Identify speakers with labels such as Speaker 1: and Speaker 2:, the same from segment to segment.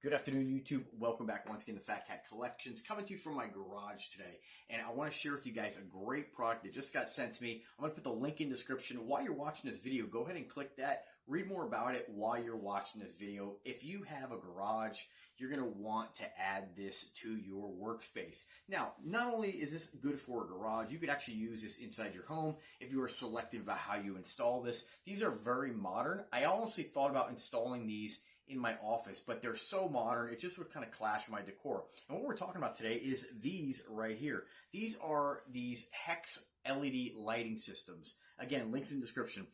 Speaker 1: Good afternoon, YouTube. Welcome back once again to Phatkat Collections, coming to you from my garage today. And I want to share with you guys a great product that just got sent to me. I'm going to put the link in the description. While you're watching this video, go ahead and click that. Read more about it while you're watching this video. If you have a garage, you're going to want to add this to your workspace. Now, not only is this good for a garage, you could actually use this inside your home if you are selective about how you install this. These are very modern. I honestly thought about installing these in my office, but they're so modern, it just would kind of clash with my decor. And what we're talking about today is these right here. These are these Hex LED lighting systems. Again, links in the description.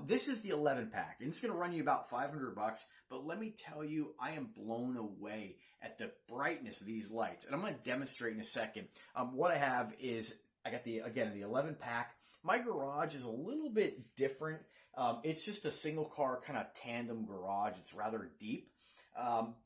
Speaker 1: This is the 11 pack, and it's going to run you about $500 bucks. But let me tell you, I am blown away at the brightness of these lights. And I'm going to demonstrate in a second. What I have is, I got the 11 pack. My garage is a little bit different. It's just a single car kind of tandem garage. It's rather deep.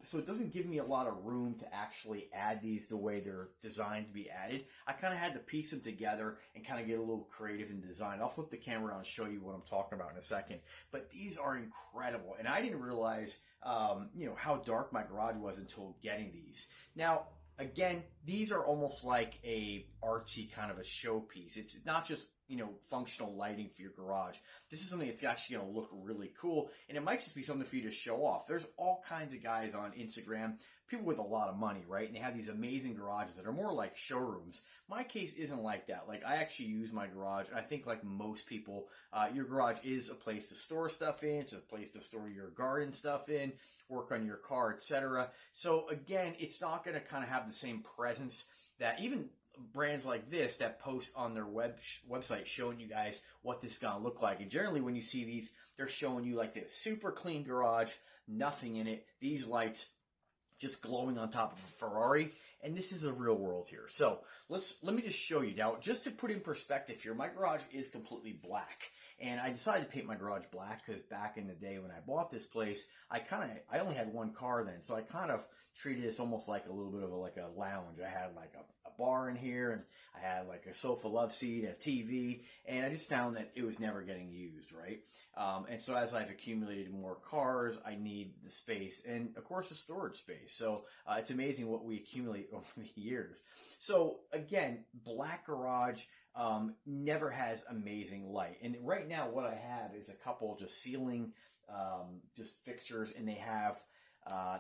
Speaker 1: So it doesn't give me a lot of room to actually add these the way they're designed to be added. I kind of had to piece them together and kind of get a little creative in design. I'll flip the camera around and show you what I'm talking about in a second. But these are incredible. And I didn't realize, how dark my garage was until getting these. Now, again, these are almost like a artsy kind of a showpiece. It's not just functional lighting for your garage. This is something that's actually going to look really cool, and it might just be something for you to show off. There's all kinds of guys on Instagram, people with a lot of money, right? And they have these amazing garages that are more like showrooms. My case isn't like that. Like, I actually use my garage, and I think like most people, your garage is a place to store stuff in. It's a place to store your garden stuff in, work on your car, etc. So again, it's not going to kind of have the same presence that even brands like this that post on their website showing you guys what this is going to look like. And generally when you see these, they're showing you like this super clean garage, nothing in it, these lights just glowing on top of a Ferrari. And this is the real world here. So let me just show you. Now, just to put in perspective here, my garage is completely black. And I decided to paint my garage black because back in the day when I bought this place, I only had one car then. So I kind of treated this almost like a little bit of a lounge. I had like a bar in here, and I had like a sofa love seat, a TV, and I just found that it was never getting used, right? And so as I've accumulated more cars, I need the space and of course the storage space. So it's amazing what we accumulate over the years. So again, black garage never has amazing light. And right now what I have is a couple just ceiling just fixtures, and they have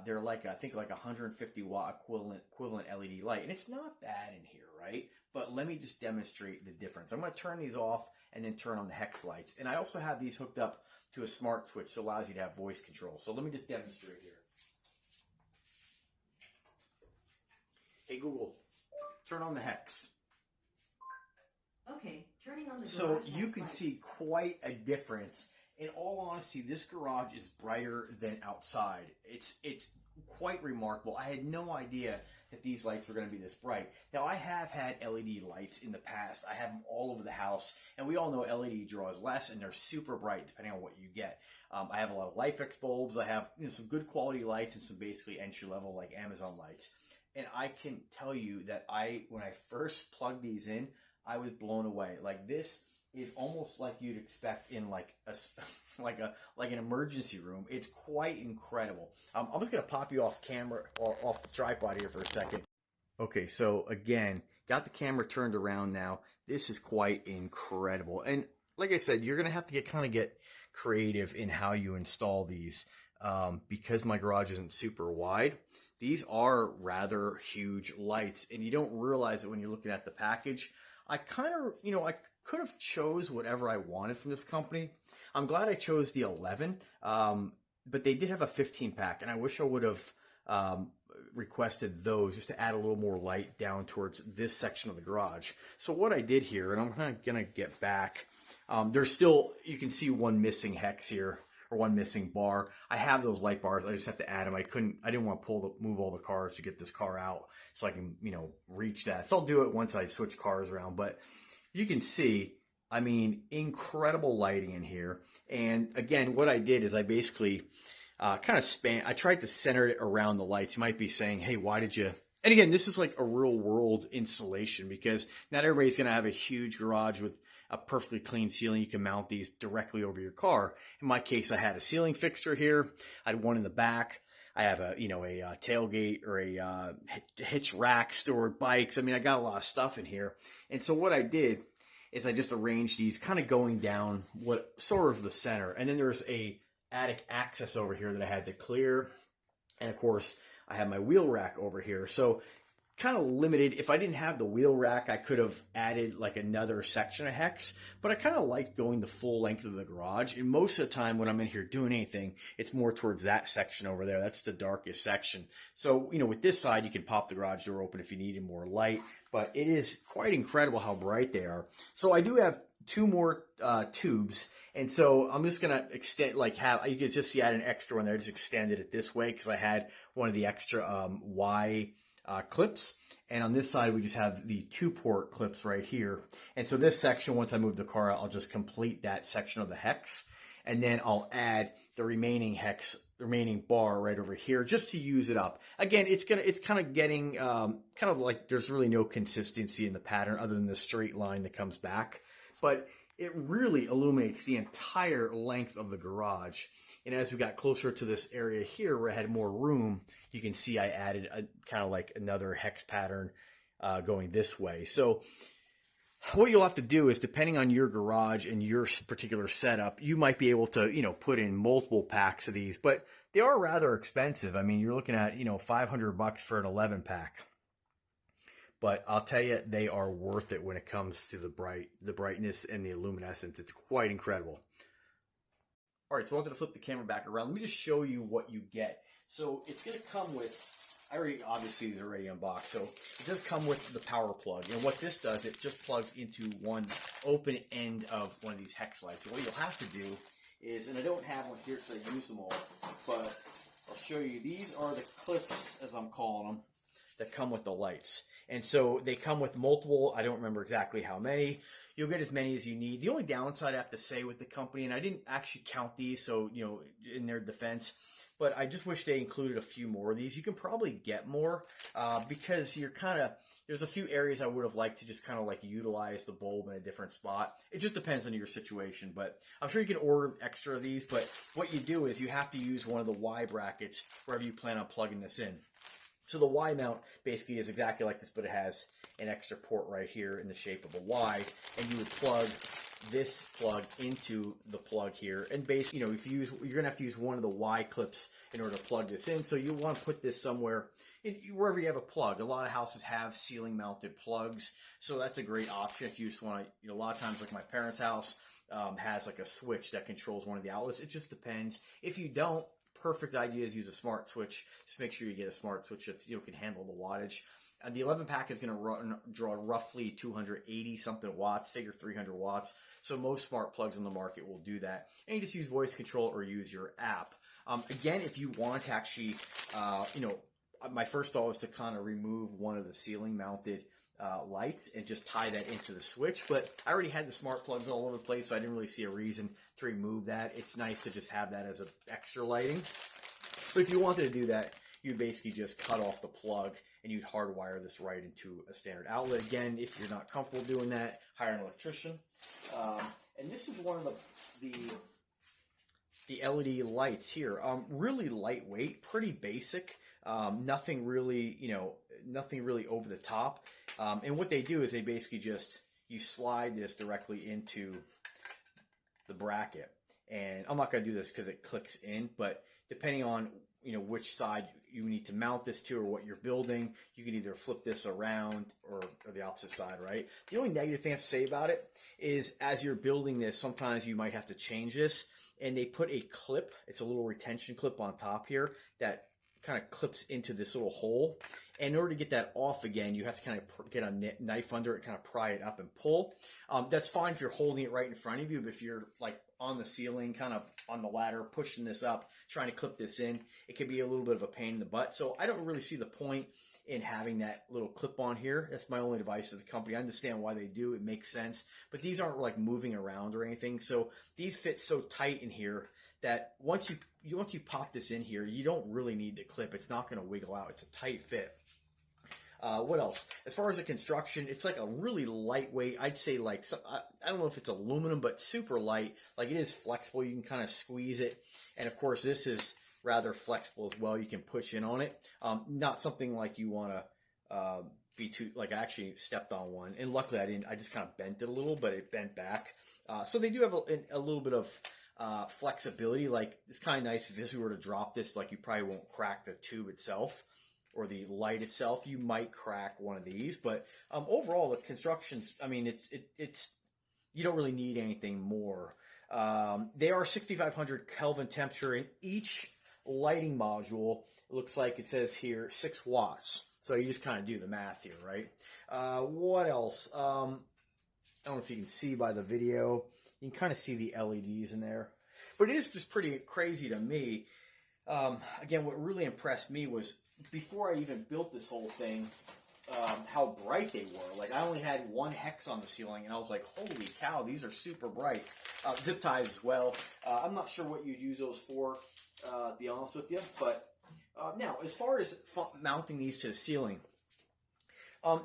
Speaker 1: they're like, I think like 150 watt equivalent LED light. And it's not bad in here, right? But let me just demonstrate the difference. I'm going to turn these off and then turn on the hex lights. And I also have these hooked up to a smart switch, so it allows you to have voice control. So let me just demonstrate here. Hey Google, turn on the hex.
Speaker 2: Okay, turning on the garage.
Speaker 1: So you can see quite a difference. In all honesty, this garage is brighter than outside. It's quite remarkable. I had no idea that these lights were going to be this bright. Now, I have had LED lights in the past. I have them all over the house, and we all know LED draws less, and they're super bright depending on what you get. I have a lot of LifeX bulbs. I have some good quality lights and some basically entry level like Amazon lights. And I can tell you that when I first plugged these in, I was blown away. Like, this is almost like you'd expect in like an emergency room. It's quite incredible. I'm just gonna pop you off camera or off the tripod here for a second. Okay, so again, got the camera turned around now. This is quite incredible. And like I said, you're gonna have to get creative in how you install these because my garage isn't super wide. These are rather huge lights, and you don't realize it when you're looking at the package. I could have chose whatever I wanted from this company. I'm glad I chose the 11, but they did have a 15 pack, and I wish I would have requested those just to add a little more light down towards this section of the garage. So what I did here, and I'm gonna get back, there's still, you can see one missing hex here, or one missing bar. I have those light bars. I just have to add them. I didn't want to move all the cars to get this car out so I can, reach that. So I'll do it once I switch cars around. But you can see, I mean, incredible lighting in here. And again, what I did is I basically I tried to center it around the lights. You might be saying, hey, why did you? And again, this is like a real world installation because not everybody's going to have a huge garage with a perfectly clean ceiling. You can mount these directly over your car. In my case, I had a ceiling fixture here. I had one in the back. I have a, you know, a tailgate or a hitch rack stored bikes. I mean, I got a lot of stuff in here. And so what I did is I just arranged these kind of going down what sort of the center. And then there's a attic access over here that I had to clear. And of course, I have my wheel rack over here. So kind of limited. If I didn't have the wheel rack, I could have added like another section of hex, but I kind of like going the full length of the garage. And most of the time when I'm in here doing anything, it's more towards that section over there. That's the darkest section. So, you know, with this side, you can pop the garage door open if you needed more light, but it is quite incredible how bright they are. So I do have two more tubes. And so I'm just going to extend, like you can just see I had an extra one there. I just extended it this way because I had one of the extra Y clips. And on this side, we just have the 2-port clips right here. And so this section, once I move the car out, I'll just complete that section of the hex. And then I'll add the remaining bar right over here just to use it up. Again, it's kind of getting, kind of like there's really no consistency in the pattern other than the straight line that comes back. But it really illuminates the entire length of the garage. And as we got closer to this area here where I had more room, you can see I added a kind of like another hex pattern going this way. So what you'll have to do is, depending on your garage and your particular setup, you might be able to, you know, put in multiple packs of these, but they are rather expensive. I mean, you're looking at, you know, $500 for an 11 pack. But I'll tell you, they are worth it when it comes to the brightness and the luminescence. It's quite incredible. All right, so I'm going to flip the camera back around. Let me just show you what you get. So it's going to come with, obviously these are already unboxed, so it does come with the power plug. And what this does, it just plugs into one open end of one of these hex lights. So what you'll have to do is, and I don't have one here because I use them all, but I'll show you. These are the clips, as I'm calling them, that come with the lights. And so they come with multiple, I don't remember exactly how many. You'll get as many as you need. The only downside I have to say with the company, and I didn't actually count these, so, you know, in their defense, but I just wish they included a few more of these. You can probably get more because you're kind of, there's a few areas I would have liked to just kind of like utilize the bulb in a different spot. It just depends on your situation, but I'm sure you can order extra of these. But what you do is you have to use one of the Y brackets wherever you plan on plugging this in. So the Y mount basically is exactly like this, but it has an extra port right here in the shape of a Y, and you would plug this plug into the plug here. And basically, you know, if you use, you're gonna have to use one of the Y clips in order to plug this in. So you want to put this somewhere wherever you have a plug. A lot of houses have ceiling mounted plugs, so that's a great option if you just want to. You know, a lot of times, like my parents' house has like a switch that controls one of the outlets. It just depends. If you don't, perfect idea is use a smart switch. Just make sure you get a smart switch that, you know, can handle the wattage. And the 11 pack is going to draw roughly 280 something watts, figure 300 watts. So most smart plugs on the market will do that. And you just use voice control or use your app. Again, if you want to actually, you know, my first thought was to kind of remove one of the ceiling mounted lights and just tie that into the switch, but I already had the smart plugs all over the place, so I didn't really see a reason to remove that. It's nice to just have that as an extra lighting. But if you wanted to do that, you'd basically just cut off the plug and you'd hardwire this right into a standard outlet. Again, if you're not comfortable doing that, hire an electrician. And this is one of the LED lights here. Really lightweight, pretty basic. Nothing really, you know, nothing really over the top. And what they do is they basically just, you slide this directly into the bracket. And I'm not going to do this because it clicks in, but depending on, you know, which side you need to mount this to or what you're building, you can either flip this around or the opposite side, right? The only negative thing I have to say about it is as you're building this, sometimes you might have to change this. And they put a clip, it's a little retention clip on top here that kind of clips into this little hole. And in order to get that off again, you have to kind of get a knife under it, kind of pry it up and pull. That's fine if you're holding it right in front of you, but if you're like on the ceiling, kind of on the ladder, pushing this up, trying to clip this in, it could be a little bit of a pain in the butt. So I don't really see the point in having that little clip on here. That's my only advice to the company. I understand why they do, it makes sense, but these aren't like moving around or anything. So these fit so tight in here that once you pop this in here, you don't really need the clip. It's not going to wiggle out. It's a tight fit. What else? As far as the construction, it's like a really lightweight, I'd say like, I don't know if it's aluminum, but super light. Like it is flexible. You can kind of squeeze it. And of course, this is rather flexible as well. You can push in on it. Not something like you want to be too, like I actually stepped on one, and luckily I didn't. I just kind of bent it a little, but it bent back. So they do have a little bit of flexibility. Like it's kind of nice if you were to drop this, like you probably won't crack the tube itself or the light itself. You might crack one of these, but overall the construction's, I mean, it's you don't really need anything more. They are 6,500 Kelvin temperature in each lighting module. It looks like it says here 6 watts. So you just kind of do the math here, right? What else? I don't know if you can see by the video. You can kind of see the LEDs in there. But it is just pretty crazy to me. Again, what really impressed me was before I even built this whole thing, how bright they were. Like I only had one hex on the ceiling, and I was like, holy cow, these are super bright. Zip ties as well. I'm not sure what you'd use those for, to be honest with you. But now, as far as mounting these to the ceiling,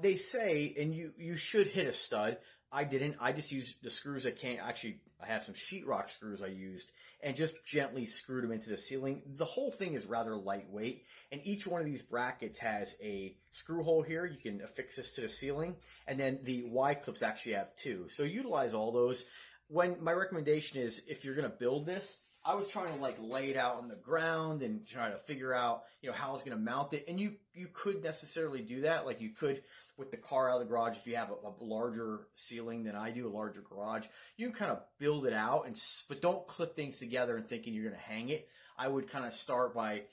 Speaker 1: they say, and you should hit a stud. I didn't. I just used the screws I can't. Actually, I have some sheetrock screws I used and just gently screwed them into the ceiling. The whole thing is rather lightweight, and each one of these brackets has a screw hole here. You can affix this to the ceiling, and then the Y-clips actually have 2. So utilize all those. When my recommendation is, if you're going to build this, I was trying to like lay it out on the ground and try to figure out, how I was going to mount it. And you could necessarily do that. Like you could with the car out of the garage, if you have a larger ceiling than I do, a larger garage, you can kind of build it out, but don't clip things together and thinking you're going to hang it. I would kind of start by,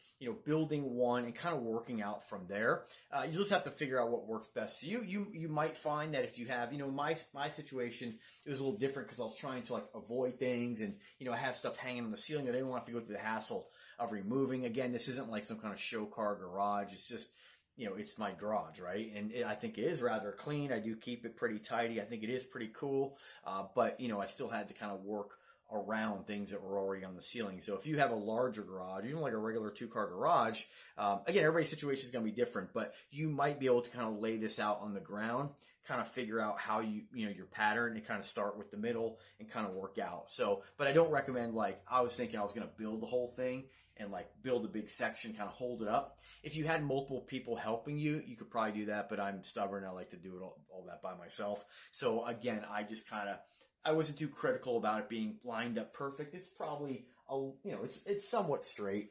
Speaker 1: building one and kind of working out from there. You just have to figure out what works best for you. You might find that if you have, my situation, it was a little different because I was trying to like avoid things, and, I have stuff hanging on the ceiling that I didn't want to have to go through the hassle of removing. Again, this isn't like some kind of show car garage. It's just, it's my garage, right? And I think it is rather clean. I do keep it pretty tidy. I think it is pretty cool. But, I still had to kind of work around things that were already on the ceiling. So if you have a larger garage, even like a regular 2-car garage, again, everybody's situation is going to be different, but you might be able to kind of lay this out on the ground, kind of figure out how your pattern, and kind of start with the middle and kind of work out. So, but I don't recommend, like, I was thinking I was going to build the whole thing and like build a big section, kind of hold it up. If you had multiple people helping you, you could probably do that, but I'm stubborn. I like to do it all that by myself. So again, I just I wasn't too critical about it being lined up perfect. It's probably, it's somewhat straight.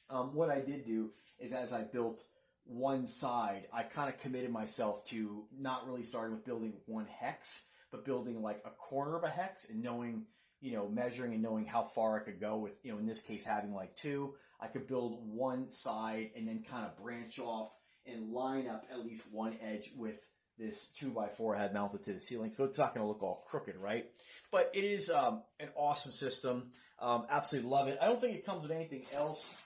Speaker 1: What I did do is, as I built one side, I kind of committed myself to not really starting with building one hex, but building like a corner of a hex and knowing, measuring and knowing how far I could go with, in this case, having like 2. I could build one side and then kind of branch off and line up at least one edge with this 2x4 I had mounted to the ceiling, so it's not going to look all crooked, right? But it is an awesome system. Absolutely love it. I don't think it comes with anything else.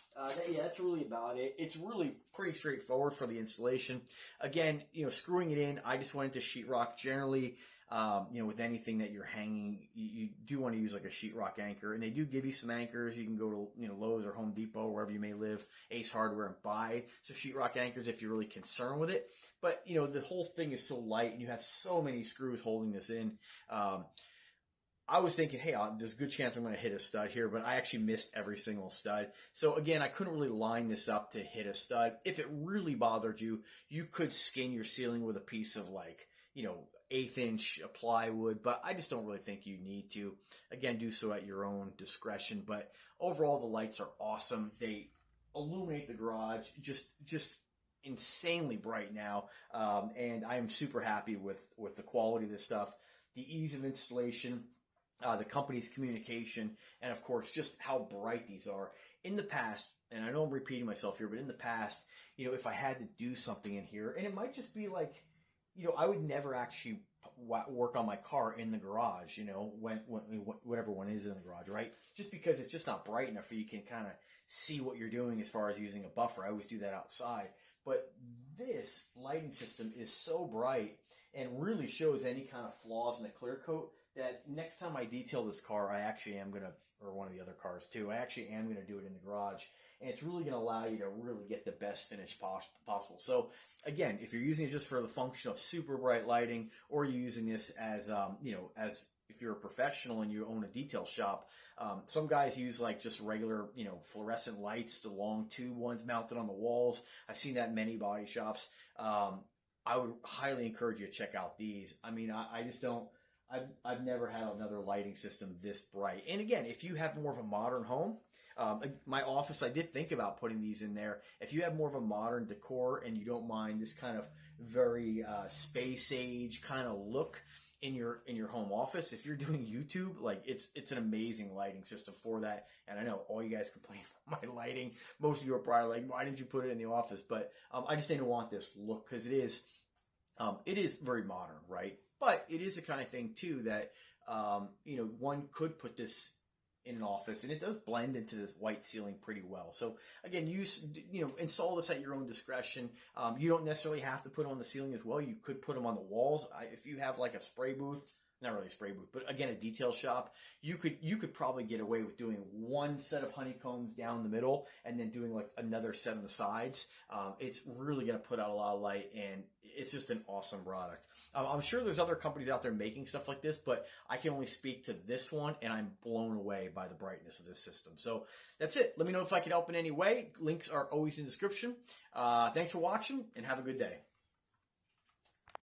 Speaker 1: That's really about it. It's really pretty straightforward for the installation. Again, screwing it in, I just went into sheetrock. Generally, with anything that you're hanging, you do want to use like a sheetrock anchor, and they do give you some anchors. You can go to Lowe's or Home Depot, wherever you may live, Ace Hardware, and buy some sheetrock anchors if you're really concerned with it. But the whole thing is so light, and you have so many screws holding this in. I was thinking, hey, there's a good chance I'm going to hit a stud here, but I actually missed every single stud. So again, I couldn't really line this up to hit a stud. If it really bothered you, you could skin your ceiling with a piece of like, 1/8 inch plywood, but I just don't really think you need to. Again, do so at your own discretion. But overall, the lights are awesome. They illuminate the garage just insanely bright now, and I am super happy with the quality of this stuff, the ease of installation, the company's communication, and of course, just how bright these are. In the past, and I know I'm repeating myself here, but in the past, if I had to do something in here, and it might just be like, I would never actually work on my car in the garage, when whatever one is in the garage, right? Just because it's just not bright enough for you can kind of see what you're doing as far as using a buffer. I always do that outside. But this lighting system is so bright and really shows any kind of flaws in the clear coat that next time I detail this car, I actually am going to, or one of the other cars too, I actually am going to do it in the garage. And it's really going to allow you to really get the best finish possible. So again, if you're using it just for the function of super bright lighting, or you're using this as, as if you're a professional and you own a detail shop, some guys use like just regular, fluorescent lights, the long tube ones mounted on the walls. I've seen that in many body shops. I would highly encourage you to check out these. I mean, I just don't, I've never had another lighting system this bright. And again, if you have more of a modern home, my office, I did think about putting these in there. If you have more of a modern decor and you don't mind this kind of very space age kind of look in your home office, if you're doing YouTube, like it's an amazing lighting system for that. And I know all you guys complain about my lighting. Most of you are probably like, why didn't you put it in the office? But I just didn't want this look because it is very modern, right? But it is the kind of thing too that one could put this in an office, and it does blend into this white ceiling pretty well. So again, install this at your own discretion. You don't necessarily have to put them on the ceiling as well. You could put them on the walls. If you have like a spray booth, not really a spray booth, but again, a detail shop, you could probably get away with doing one set of honeycombs down the middle and then doing like another set on the sides. It's really going to put out a lot of light, and it's just an awesome product. I'm sure there's other companies out there making stuff like this, but I can only speak to this one, and I'm blown away by the brightness of this system. So that's it. Let me know if I can help in any way. Links are always in the description. Thanks for watching, and have a good day.